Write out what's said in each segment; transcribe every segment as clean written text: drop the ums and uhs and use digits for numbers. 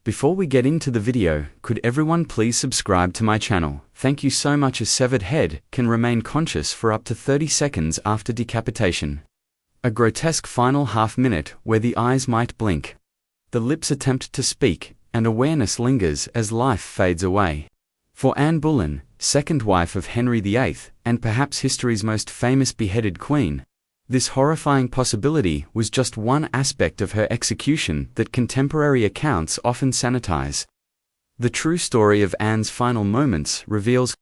Before we get into the video, could everyone please subscribe to my channel? Thank you so much. A severed head can remain conscious for up to 30 seconds after decapitation. A grotesque final half-minute where the eyes might blink. The lips attempt to speak, and awareness lingers as life fades away. For Anne Boleyn, second wife of Henry VIII, and perhaps history's most famous beheaded queen, this horrifying possibility was just one aspect of her execution that contemporary accounts often sanitize. The true story of Anne's final moments reveals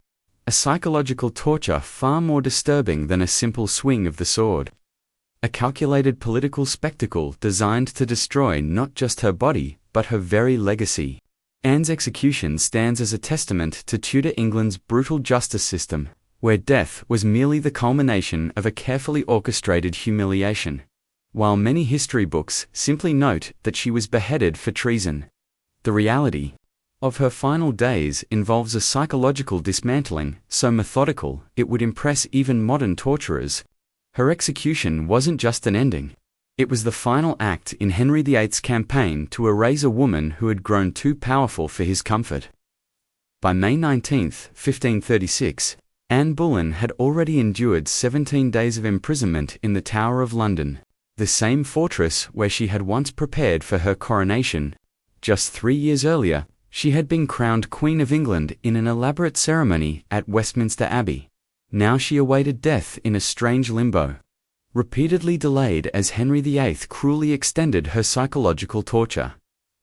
a psychological torture far more disturbing than a simple swing of the sword. A calculated political spectacle designed to destroy not just her body, but her very legacy. Anne's execution stands as a testament to Tudor England's brutal justice system, where death was merely the culmination of a carefully orchestrated humiliation. While many history books simply note that she was beheaded for treason, the reality of her final days involves a psychological dismantling so methodical it would impress even modern torturers. Her execution wasn't just an ending. It was the final act in Henry VIII's campaign to erase a woman who had grown too powerful for his comfort. By May 19, 1536, Anne Boleyn had already endured 17 days of imprisonment in the Tower of London, the same fortress where she had once prepared for her coronation. Just 3 years earlier, she had been crowned Queen of England in an elaborate ceremony at Westminster Abbey. Now she awaited death in a strange limbo, repeatedly delayed as Henry VIII cruelly extended her psychological torture.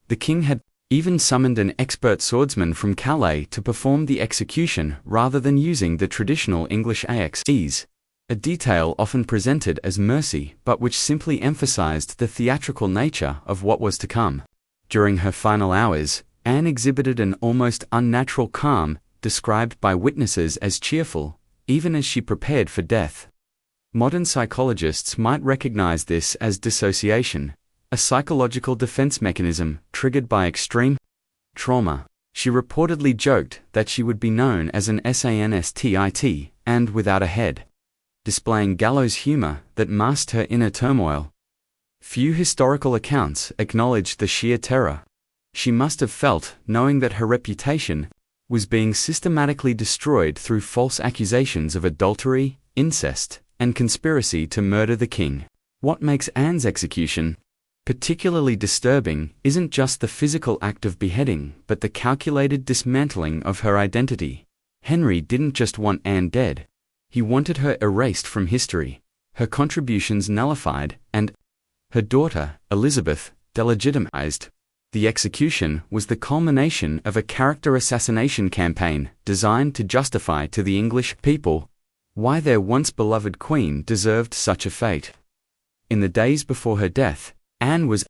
The king had even summoned an expert swordsman from Calais to perform the execution rather than using the traditional English axes, a detail often presented as mercy but which simply emphasized the theatrical nature of what was to come. During her final hours, Anne exhibited an almost unnatural calm, described by witnesses as cheerful, even as she prepared for death. Modern psychologists might recognize this as dissociation, a psychological defense mechanism triggered by extreme trauma. She reportedly joked that she would be known as an SANSTIT, and without a head, displaying gallows humor that masked her inner turmoil. Few historical accounts acknowledge the sheer terror she must have felt knowing that her reputation was being systematically destroyed through false accusations of adultery, incest, and conspiracy to murder the king. What makes Anne's execution particularly disturbing isn't just the physical act of beheading, but the calculated dismantling of her identity. Henry didn't just want Anne dead. He wanted her erased from history, her contributions nullified, and her daughter, Elizabeth, delegitimized. The execution was the culmination of a character assassination campaign designed to justify to the English people why their once beloved queen deserved such a fate. In the days before her death, Anne was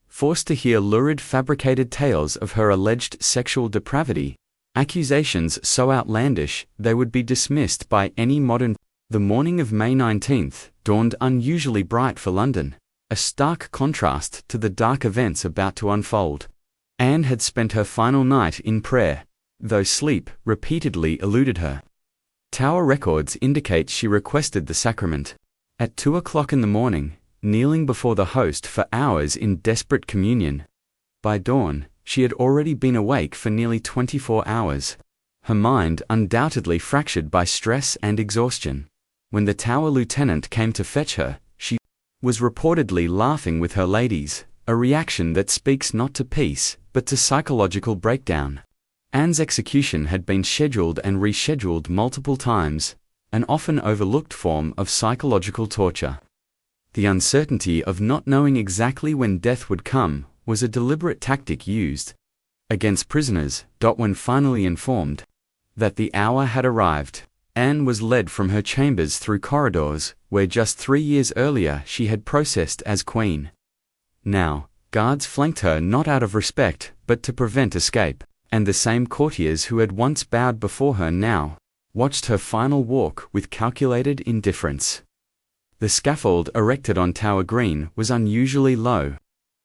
forced to hear lurid fabricated tales of her alleged sexual depravity, accusations so outlandish they would be dismissed by any modern. The morning of May 19th dawned unusually bright for London, a stark contrast to the dark events about to unfold. Anne had spent her final night in prayer, though sleep repeatedly eluded her. Tower records indicate she requested the sacrament at 2 o'clock in the morning, kneeling before the host for hours in desperate communion. By dawn, she had already been awake for nearly 24 hours, her mind undoubtedly fractured by stress and exhaustion. When the Tower lieutenant came to fetch her, she was reportedly laughing with her ladies, a reaction that speaks not to peace, but to psychological breakdown. Anne's execution had been scheduled and rescheduled multiple times, an often overlooked form of psychological torture. The uncertainty of not knowing exactly when death would come was a deliberate tactic used against prisoners. When finally informed that the hour had arrived, Anne was led from her chambers through corridors where just 3 years earlier she had processed as queen. Now, guards flanked her not out of respect, but to prevent escape, and the same courtiers who had once bowed before her now watched her final walk with calculated indifference. The scaffold erected on Tower Green was unusually low,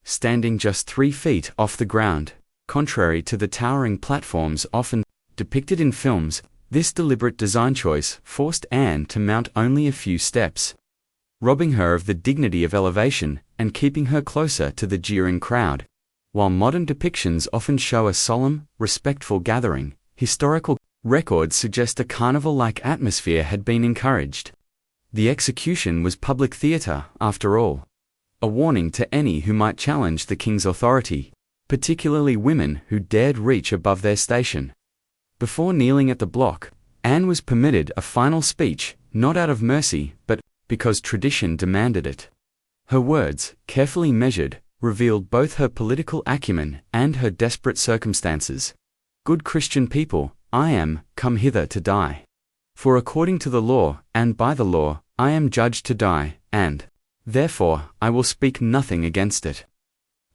standing just 3 feet off the ground. Contrary to the towering platforms often depicted in films, this deliberate design choice forced Anne to mount only a few steps, robbing her of the dignity of elevation and keeping her closer to the jeering crowd. While modern depictions often show a solemn, respectful gathering, historical records suggest a carnival-like atmosphere had been encouraged. The execution was public theatre, after all. A warning to any who might challenge the king's authority, particularly women who dared reach above their station. Before kneeling at the block, Anne was permitted a final speech, not out of mercy, but because tradition demanded it. Her words, carefully measured, revealed both her political acumen and her desperate circumstances. "Good Christian people, I am come hither to die. For according to the law, and by the law, I am judged to die, and therefore I will speak nothing against it."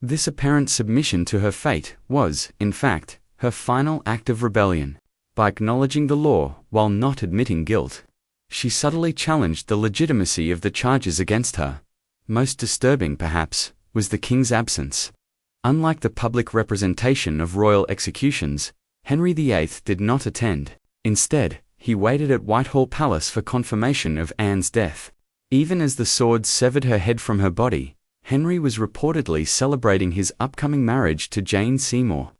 This apparent submission to her fate was, in fact, her final act of rebellion. By acknowledging the law while not admitting guilt, she subtly challenged the legitimacy of the charges against her. Most disturbing, perhaps, was the king's absence. Unlike the public representation of royal executions, Henry VIII did not attend. Instead, he waited at Whitehall Palace for confirmation of Anne's death. Even as the swords severed her head from her body, Henry was reportedly celebrating his upcoming marriage to Jane Seymour.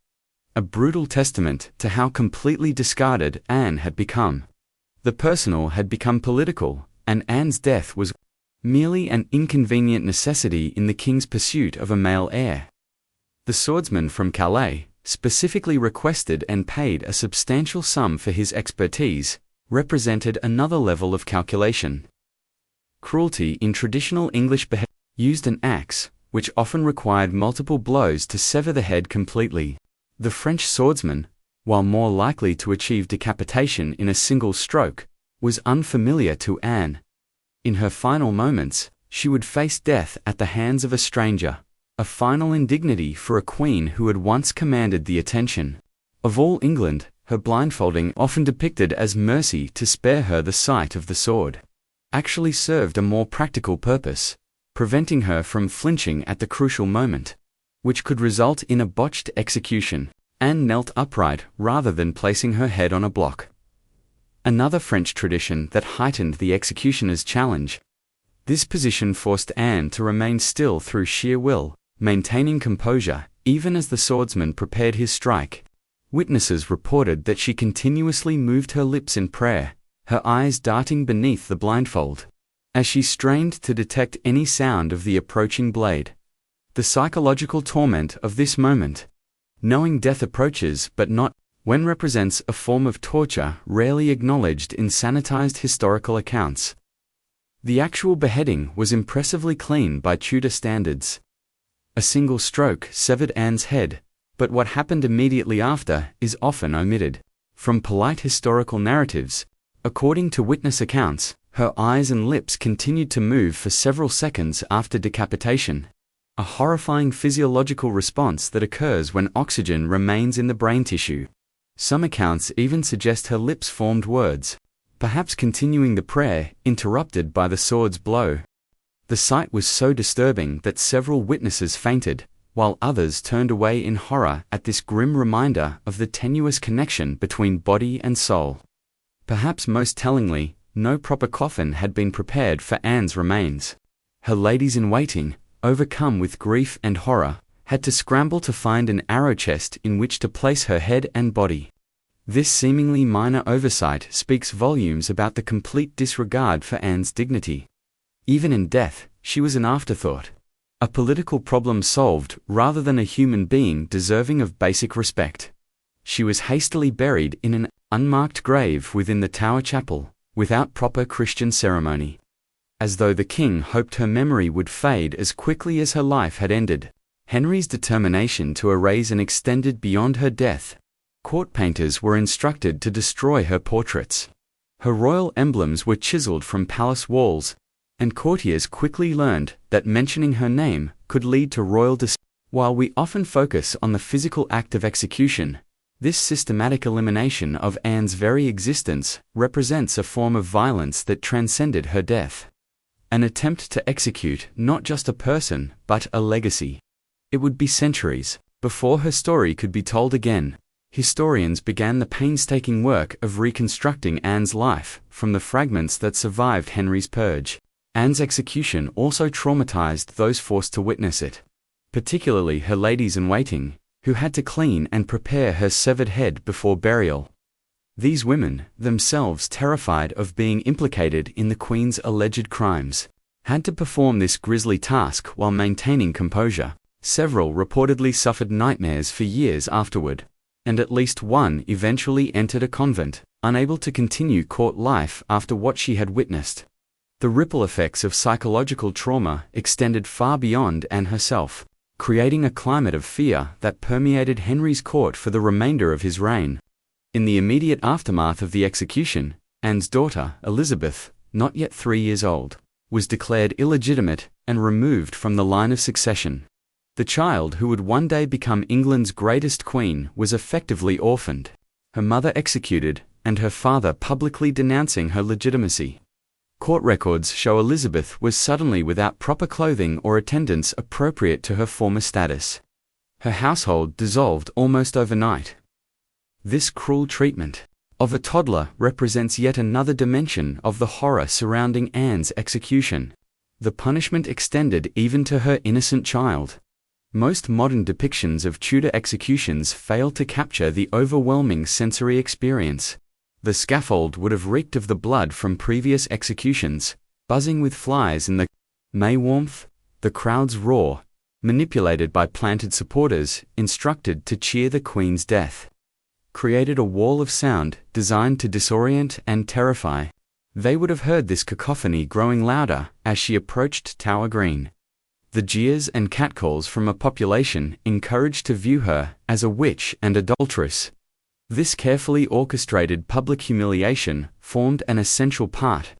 A brutal testament to how completely discarded Anne had become. The personal had become political, and Anne's death was merely an inconvenient necessity in the king's pursuit of a male heir. The swordsman from Calais, specifically requested and paid a substantial sum for his expertise, represented another level of calculation. Cruelty in traditional English behavior used an axe, which often required multiple blows to sever the head completely. The French swordsman, while more likely to achieve decapitation in a single stroke, was unfamiliar to Anne. In her final moments, she would face death at the hands of a stranger, a final indignity for a queen who had once commanded the attention of all England. Her blindfolding, often depicted as mercy to spare her the sight of the sword, actually served a more practical purpose, preventing her from flinching at the crucial moment, which could result in a botched execution. Anne knelt upright rather than placing her head on a block. Another French tradition that heightened the executioner's challenge. This position forced Anne to remain still through sheer will, maintaining composure, even as the swordsman prepared his strike. Witnesses reported that she continuously moved her lips in prayer, her eyes darting beneath the blindfold, as she strained to detect any sound of the approaching blade. The psychological torment of this moment, knowing death approaches but not when, represents a form of torture rarely acknowledged in sanitized historical accounts. The actual beheading was impressively clean by Tudor standards. A single stroke severed Anne's head, but what happened immediately after is often omitted. From polite historical narratives, according to witness accounts, her eyes and lips continued to move for several seconds after decapitation, a horrifying physiological response that occurs when oxygen remains in the brain tissue. Some accounts even suggest her lips formed words, perhaps continuing the prayer, interrupted by the sword's blow. The sight was so disturbing that several witnesses fainted, while others turned away in horror at this grim reminder of the tenuous connection between body and soul. Perhaps most tellingly, no proper coffin had been prepared for Anne's remains. Her ladies-in-waiting, overcome with grief and horror, had to scramble to find an arrow chest in which to place her head and body. This seemingly minor oversight speaks volumes about the complete disregard for Anne's dignity. Even in death, she was an afterthought, a political problem solved rather than a human being deserving of basic respect. She was hastily buried in an unmarked grave within the Tower Chapel, without proper Christian ceremony, as though the king hoped her memory would fade as quickly as her life had ended. Henry's determination to erase and extended beyond her death. Court painters were instructed to destroy her portraits. Her royal emblems were chiseled from palace walls, and courtiers quickly learned that mentioning her name could lead to royal While we often focus on the physical act of execution, this systematic elimination of Anne's very existence represents a form of violence that transcended her death. An attempt to execute not just a person, but a legacy. It would be centuries before her story could be told again. Historians began the painstaking work of reconstructing Anne's life from the fragments that survived Henry's purge. Anne's execution also traumatized those forced to witness it. particularly her ladies-in-waiting, who had to clean and prepare her severed head before burial. These women, themselves terrified of being implicated in the Queen's alleged crimes, had to perform this grisly task while maintaining composure. Several reportedly suffered nightmares for years afterward, and at least one eventually entered a convent, unable to continue court life after what she had witnessed. The ripple effects of psychological trauma extended far beyond Anne herself, creating a climate of fear that permeated Henry's court for the remainder of his reign. In the immediate aftermath of the execution, Anne's daughter, Elizabeth, not yet 3 years old, was declared illegitimate and removed from the line of succession. The child who would one day become England's greatest queen was effectively orphaned, her mother executed, and her father publicly denouncing her legitimacy. Court records show Elizabeth was suddenly without proper clothing or attendance appropriate to her former status. Her household dissolved almost overnight. This cruel treatment of a toddler represents yet another dimension of the horror surrounding Anne's execution. The punishment extended even to her innocent child. Most modern depictions of Tudor executions fail to capture the overwhelming sensory experience. The scaffold would have reeked of the blood from previous executions, buzzing with flies in the May warmth, the crowd's roar, manipulated by planted supporters, instructed to cheer the Queen's death, created a wall of sound designed to disorient and terrify. They would have heard this cacophony growing louder as she approached Tower Green. The jeers and catcalls from a population encouraged to view her as a witch and adulteress. This carefully orchestrated public humiliation formed an essential part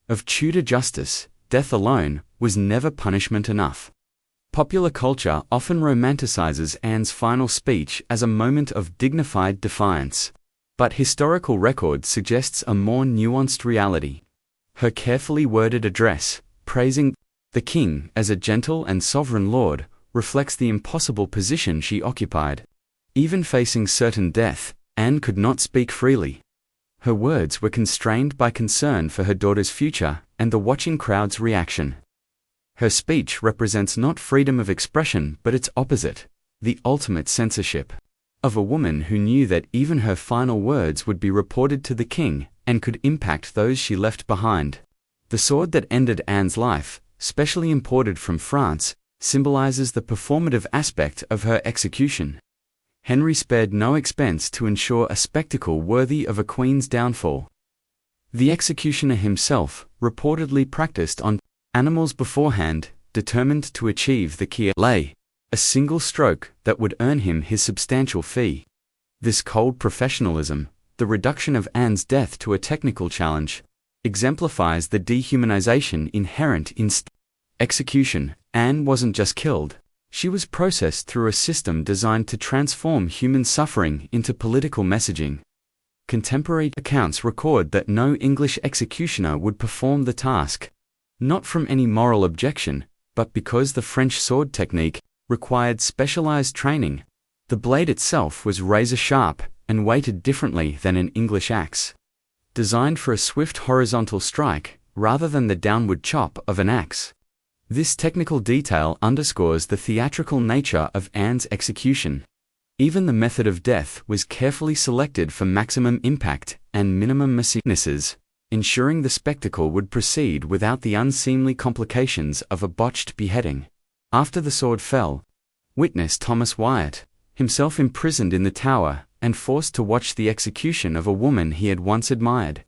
of Tudor justice. Death alone was never punishment enough. Popular culture often romanticizes Anne's final speech as a moment of dignified defiance, but historical record suggests a more nuanced reality. Her carefully worded address, praising the king as a gentle and sovereign lord, reflects the impossible position she occupied. Even facing certain death, Anne could not speak freely. Her words were constrained by concern for her daughter's future and the watching crowd's reaction. Her speech represents not freedom of expression but its opposite, the ultimate censorship of a woman who knew that even her final words would be reported to the king and could impact those she left behind. The sword that ended Anne's life, specially imported from France, symbolizes the performative aspect of her execution. Henry spared no expense to ensure a spectacle worthy of a queen's downfall. The executioner himself reportedly practiced on animals beforehand, determined to achieve the kia lay, a single stroke that would earn him his substantial fee. This cold professionalism, the reduction of Anne's death to a technical challenge, exemplifies the dehumanization inherent in execution. Anne wasn't just killed, she was processed through a system designed to transform human suffering into political messaging. Contemporary accounts record that no English executioner would perform the task, not from any moral objection, but because the French sword technique required specialized training. The blade itself was razor-sharp and weighted differently than an English axe, designed for a swift horizontal strike rather than the downward chop of an axe. This technical detail underscores the theatrical nature of Anne's execution. Even the method of death was carefully selected for maximum impact and minimum messy-nesses, ensuring the spectacle would proceed without the unseemly complications of a botched beheading. After the sword fell, witness Thomas Wyatt, himself imprisoned in the Tower and forced to watch the execution of a woman he had once admired,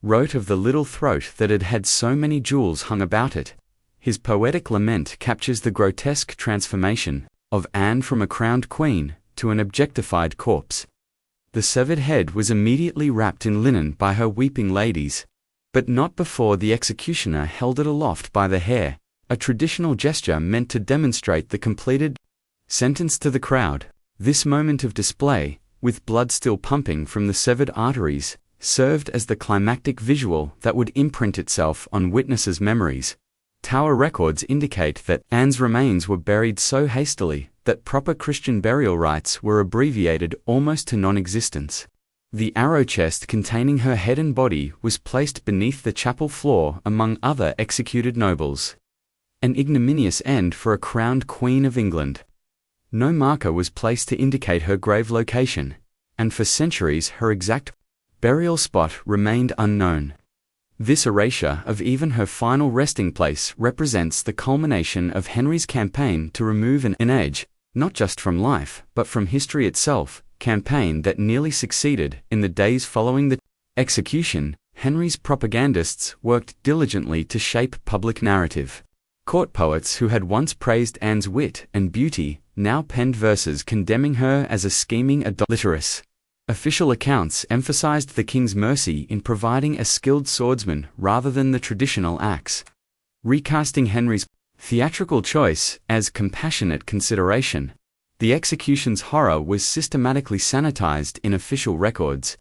wrote of the little throat that had had so many jewels hung about it. His poetic lament captures the grotesque transformation of Anne from a crowned queen to an objectified corpse. The severed head was immediately wrapped in linen by her weeping ladies, but not before the executioner held it aloft by the hair, a traditional gesture meant to demonstrate the completed sentence to the crowd. This moment of display, with blood still pumping from the severed arteries, served as the climactic visual that would imprint itself on witnesses' memories. Tower records indicate that Anne's remains were buried so hastily that proper Christian burial rites were abbreviated almost to non-existence. The arrow chest containing her head and body was placed beneath the chapel floor among other executed nobles. an ignominious end for a crowned Queen of England. No marker was placed to indicate her grave location, and for centuries her exact burial spot remained unknown. This erasure of even her final resting place represents the culmination of Henry's campaign to remove an age, not just from life, but from history itself, campaign that nearly succeeded. In the days following the execution, Henry's propagandists worked diligently to shape public narrative. Court poets who had once praised Anne's wit and beauty now penned verses condemning her as a scheming adulteress. Official accounts emphasized the king's mercy in providing a skilled swordsman rather than the traditional axe, recasting Henry's theatrical choice as compassionate consideration. The execution's horror was systematically sanitized in official records,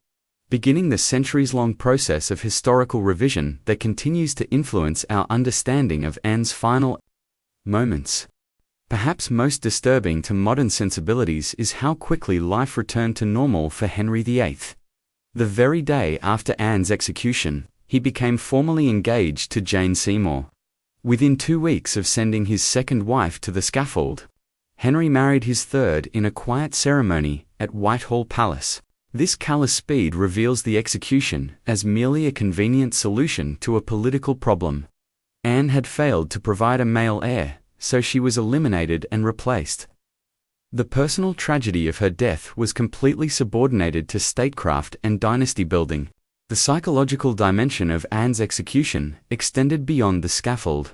beginning the centuries-long process of historical revision that continues to influence our understanding of Anne's final moments. Perhaps most disturbing to modern sensibilities is how quickly life returned to normal for Henry VIII. The very day after Anne's execution, he became formally engaged to Jane Seymour. Within 2 weeks of sending his second wife to the scaffold, Henry married his third in a quiet ceremony at Whitehall Palace. This callous speed reveals the execution as merely a convenient solution to a political problem. Anne had failed to provide a male heir, so she was eliminated and replaced. The personal tragedy of her death was completely subordinated to statecraft and dynasty building. The psychological dimension of Anne's execution extended beyond the scaffold.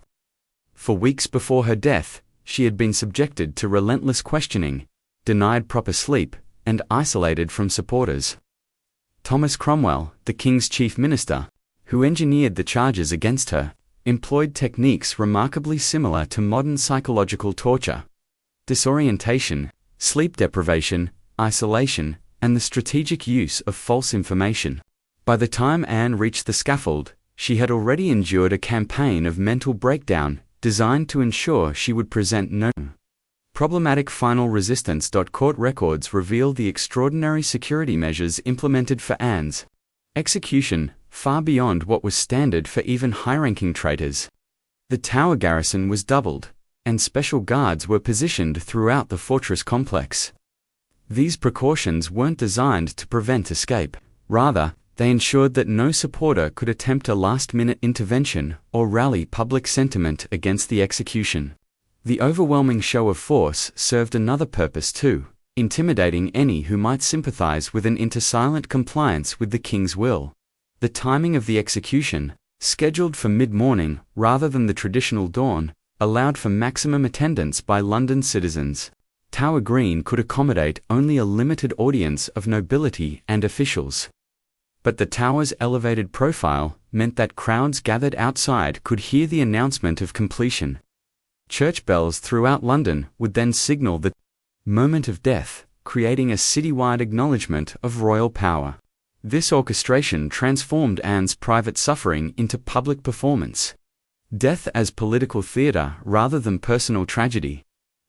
For weeks before her death, she had been subjected to relentless questioning, denied proper sleep, and isolated from supporters. Thomas Cromwell, the king's chief minister, who engineered the charges against her, employed techniques remarkably similar to modern psychological torture: disorientation, sleep deprivation, isolation, and the strategic use of false information. By the time Anne reached the scaffold, she had already endured a campaign of mental breakdown designed to ensure she would present no problematic final resistance. Court records reveal the extraordinary security measures implemented for Anne's execution, far beyond what was standard for even high-ranking traitors. The Tower garrison was doubled, and special guards were positioned throughout the fortress complex. These precautions weren't designed to prevent escape. Rather, they ensured that no supporter could attempt a last-minute intervention or rally public sentiment against the execution. The overwhelming show of force served another purpose too: intimidating any who might sympathize with an silent compliance with the king's will. The timing of the execution, scheduled for mid-morning rather than the traditional dawn, allowed for maximum attendance by London citizens. Tower Green could accommodate only a limited audience of nobility and officials. But the Tower's elevated profile meant that crowds gathered outside could hear the announcement of completion. Church bells throughout London would then signal the moment of death, creating a citywide acknowledgement of royal power. This orchestration transformed Anne's private suffering into public performance. Death as political theatre rather than personal tragedy.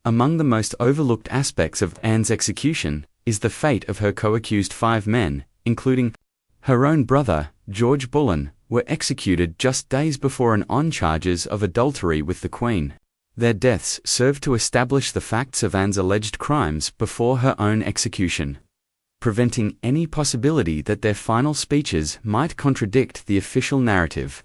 Among the most overlooked aspects of Anne's execution is the fate of her co-accused 5 men, including her own brother, George Boleyn, were executed just days before on charges of adultery with the Queen. Their deaths served to establish the facts of Anne's alleged crimes before her own execution, preventing any possibility that their final speeches might contradict the official narrative.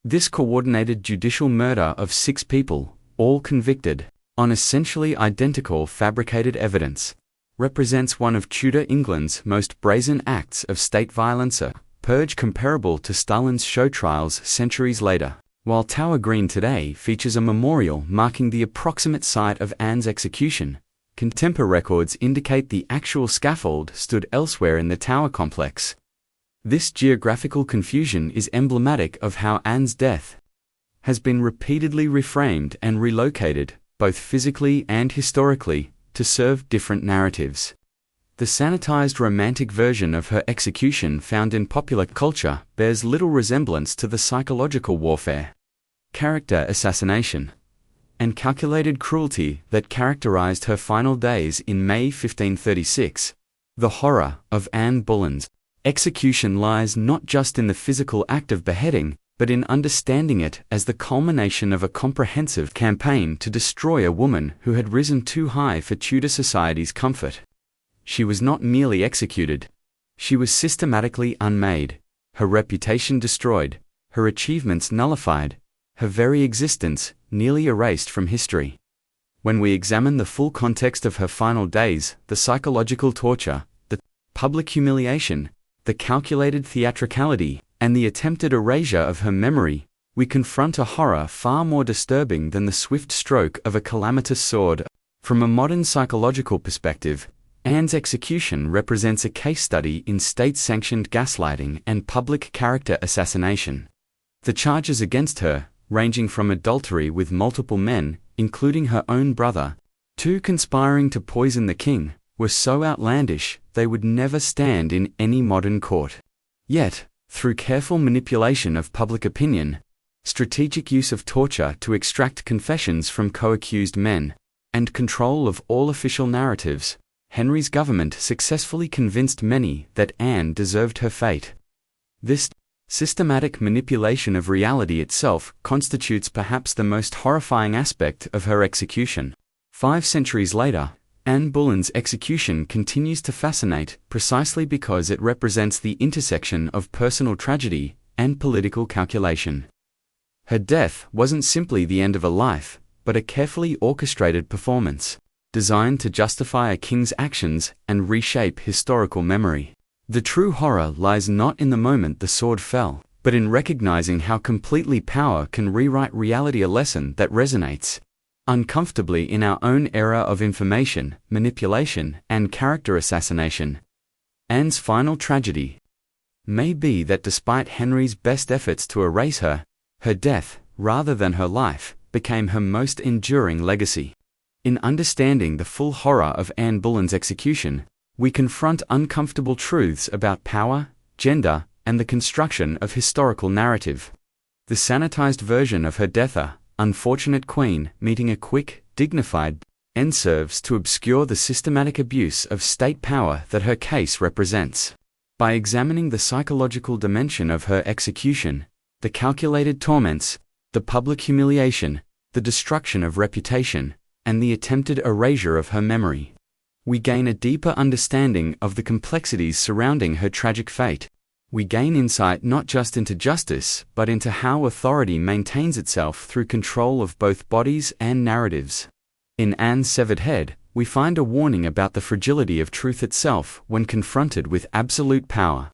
This coordinated judicial murder of 6 people, all convicted, on essentially identical fabricated evidence, represents one of Tudor England's most brazen acts of state violence, a purge comparable to Stalin's show trials centuries later. While Tower Green today features a memorial marking the approximate site of Anne's execution, contemporary records indicate the actual scaffold stood elsewhere in the Tower complex. This geographical confusion is emblematic of how Anne's death has been repeatedly reframed and relocated, both physically and historically, to serve different narratives. The sanitized romantic version of her execution found in popular culture bears little resemblance to the psychological warfare, character assassination, and calculated cruelty that characterized her final days in May 1536. The horror of Anne Boleyn's execution lies not just in the physical act of beheading, but in understanding it as the culmination of a comprehensive campaign to destroy a woman who had risen too high for Tudor society's comfort. She was not merely executed. She was systematically unmade, her reputation destroyed, her achievements nullified, her very existence nearly erased from history. When we examine the full context of her final days, the psychological torture, the public humiliation, the calculated theatricality, and the attempted erasure of her memory, we confront a horror far more disturbing than the swift stroke of a calamitous sword. From a modern psychological perspective, Anne's execution represents a case study in state-sanctioned gaslighting and public character assassination. The charges against her, ranging from adultery with multiple men, including her own brother, to conspiring to poison the king, were so outlandish they would never stand in any modern court. Yet, through careful manipulation of public opinion, strategic use of torture to extract confessions from co-accused men, and control of all official narratives, Henry's government successfully convinced many that Anne deserved her fate. This systematic manipulation of reality itself constitutes perhaps the most horrifying aspect of her execution. 5 centuries later, Anne Boleyn's execution continues to fascinate precisely because it represents the intersection of personal tragedy and political calculation. Her death wasn't simply the end of a life, but a carefully orchestrated performance, designed to justify a king's actions and reshape historical memory. The true horror lies not in the moment the sword fell, but in recognizing how completely power can rewrite reality, a lesson that resonates uncomfortably in our own era of information, manipulation, and character assassination. Anne's final tragedy may be that despite Henry's best efforts to erase her, her death, rather than her life, became her most enduring legacy. In understanding the full horror of Anne Boleyn's execution, we confront uncomfortable truths about power, gender, and the construction of historical narrative. The sanitized version of her death, a unfortunate queen meeting a quick, dignified end, serves to obscure the systematic abuse of state power that her case represents. By examining the psychological dimension of her execution, the calculated torments, the public humiliation, the destruction of reputation, and the attempted erasure of her memory, we gain a deeper understanding of the complexities surrounding her tragic fate. We gain insight not just into justice, but into how authority maintains itself through control of both bodies and narratives. In Anne's severed head, we find a warning about the fragility of truth itself when confronted with absolute power.